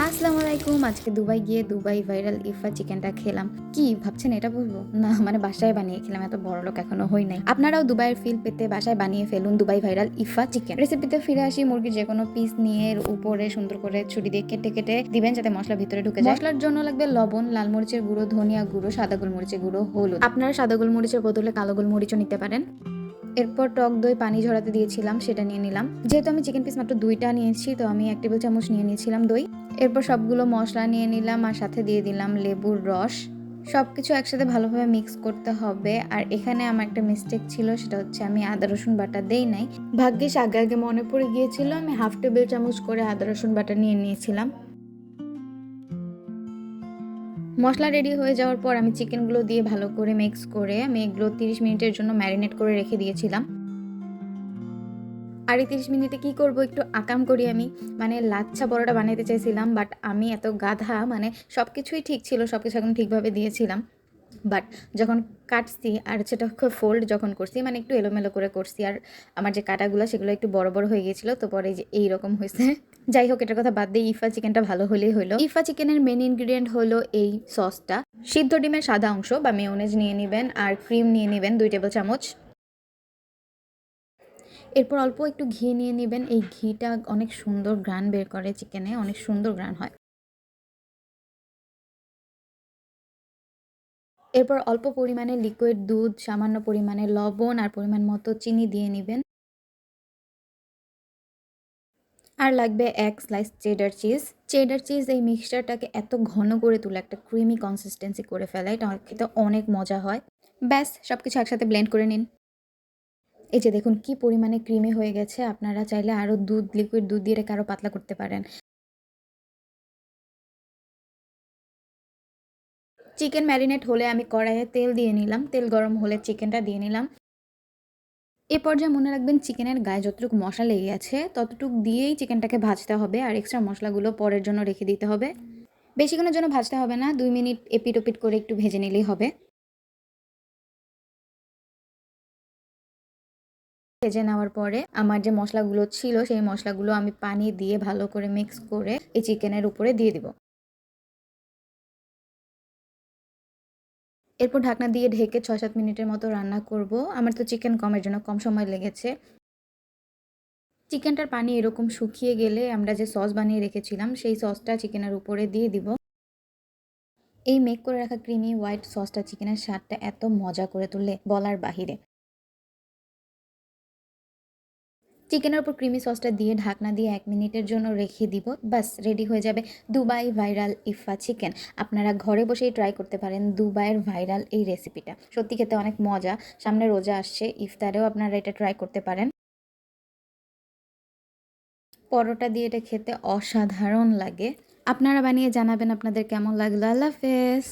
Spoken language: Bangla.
আসসালামু আলাইকুম। আজকে দুবাই গিয়ে দুবাই ভাইরাল ইফা চিকেনটা খেলাম। কি ভাবছেন এটা বলবো? না মানে বাসায় বানিয়ে খেলাম। এত বড়লোক এখনো হই নাই। আপনারাও দুবাইয়ের ফিল পেতে বাসায় বানিয়ে ফেলুন দুবাই ভাইরাল ইফা চিকেন। রেসিপিতে ফিরে আসি। মুরগির যেকোনো পিস নিয়ে এর উপরে সুন্দর করে ছুরি দিয়ে কেটে কেটে দিবেন যাতে মশলা ভিতরে ঢুকে যায়। মশলার জন্য লাগবে লবণ, লাল মরিচের গুঁড়ো, ধনিয়া গুঁড়ো, সাদা গোলমরিচের গুঁড়ো, হলুদ। আপনারা সাদা গোলমরিচের বদলে কালো গোলমরিচও নিতে পারেন। এরপর টক দই পানি ঝরাতে দিয়েছিলাম, সেটা নিয়ে নিলাম। যেহেতু আমি চিকেন পিস মাত্র 2টা নিয়েছি, তো আমি 1 টেবিল চামচ নিয়ে নিয়েছিলাম দই। এরপর সবগুলো মশলা নিয়ে নিলাম আর সাথে দিয়ে দিলাম লেবুর রস। সবকিছু একসাথে ভালোভাবে মিক্স করতে হবে। আর এখানে আমার একটা মিস্টেক ছিল, সেটা হচ্ছে আমি আদা রসুন বাটা দেই নাই। ভাগ্যিস আগে আগে মনে পড়ে গিয়েছিল, আমি 1/2 টেবিল চামচ করে আদা রসুন বাটা নিয়ে নিয়েছিলাম। মশলা রেডি হয়ে যাওয়ার পর আমি চিকেনগুলো দিয়ে ভালো করে মিক্স করে আমি এগুলো 30 মিনিটের জন্য ম্যারিনেট করে রেখে দিয়েছিলাম। আর এই 30 মিনিটে কি করব, একটু আকাম করি আমি। মানে লাচ্ছা পরোটা বানাইতে চাইছিলাম, বাট আমি এত গাধা, মানে সব কিছুই ঠিক ছিল, সব কিছু একদম ঠিকভাবে দিয়েছিলাম। বাট যখন কাটছি আর সেটাকে ফোল্ড যখন করছি, মানে একটু এলোমেলো করে করছি, আর আমার যে কাটাগুলো সেগুলো একটু বড় বড় হয়ে গিয়েছিল, তো পরে যে এইরকম হয়েছে। যাই হোক, এটার কথা বাদ দিয়ে ইফা চিকেনটা ভালো হলেই হলো। ইফা চিকেনের মেন ইনগ্রিডিয়েন্ট হলো এই সসটা। সিদ্ধ ডিমের সাদা অংশ বা মেয়োনেজ নিয়ে নেবেন, আর ক্রিম নিয়ে নেবেন 2 টেবিল চামচ। এরপর অল্প একটু ঘি নিয়ে নেবেন। এই ঘিটা অনেক সুন্দর ঘ্রাণ বের করে, চিকেনে অনেক সুন্দর ঘ্রাণ হয়। এরপর অল্প পরিমাণে লিকুইড দুধ, সামান্য পরিমাণে লবণ আর পরিমাণ মতো চিনি দিয়ে নেবেন। আর লাগবে 1 slice cheddar cheese. Cheddar cheese এই মিক্সচারটাকে এত ঘন করে তুলে একটা ক্রিমি কনসিস্টেন্সি করে ফেলে, এটা খেতে অনেক মজা হয়। ব্যাস, সব কিছু একসাথে ব্লেন্ড করে নিন। এই যে দেখুন কি পরিমাণে ক্রিমি হয়ে গেছে। আপনারা চাইলে আরও দুধ, লিকুইড দুধ দিয়ে এটাকে আরও পাতলা করতে পারেন। চিকেন ম্যারিনেট হলে আমি কড়াইয়ে তেল দিয়ে নিলাম। তেল গরম হলে চিকেনটা দিয়ে নিলাম। এ পর্যায়ে মনে রাখবেন, চিকেনের গায়ে যতটুকু মশলা লেগে আছে ততটুকু দিয়েই চিকেনটাকে ভাজতে হবে, আর এক্সট্রা মশলাগুলো পরের জন্য রেখে দিতে হবে। বেশিক্ষণের জন্য ভাজতে হবে না, 2 মিনিট এপিট ওপিট করে একটু ভেজে নিলেই হবে। ভেজে নেওয়ার পরে আমার যে মশলাগুলো ছিল সেই মশলাগুলো আমি পানি দিয়ে ভালো করে মিক্স করে এই চিকেনের উপরে দিয়ে দিব। এরপর ঢাকনা দিয়ে ঢেকে 6-7 মিনিটের মতো রান্না করব। আমার তো চিকেন কমের জন্য কম সময় লেগেছে। চিকেনটার পানি এরকম শুকিয়ে গেলে আমরা যে সস বানিয়ে রেখেছিলাম সেই সসটা চিকেনের উপরে দিয়ে দিব। এই মেক করে রাখা ক্রিমি হোয়াইট সসটা চিকেনের স্বাদটা এত মজা করে তুললে বলার বাহিরে। চিকেনের উপর ক্রিমি সসটা দিয়ে ঢাকনা দিয়ে 1 মিনিটের জন্য রেখে দিব। বাস রেডি হয়ে যাবে দুবাই ভাইরাল ইফা চিকেন। আপনারা ঘরে বসেই ট্রাই করতে পারেন দুবাইয়ের ভাইরাল এই রেসিপিটা। সত্যি খেতে অনেক মজা। সামনে রোজা আসছে, ইফতারেও আপনারা এটা ট্রাই করতে পারেন। পরোটা দিয়ে এটা খেতে অসাধারণ লাগে। আপনারা বানিয়ে জানাবেন আপনাদের কেমন লাগলো। আল্লাহ হাফেজ।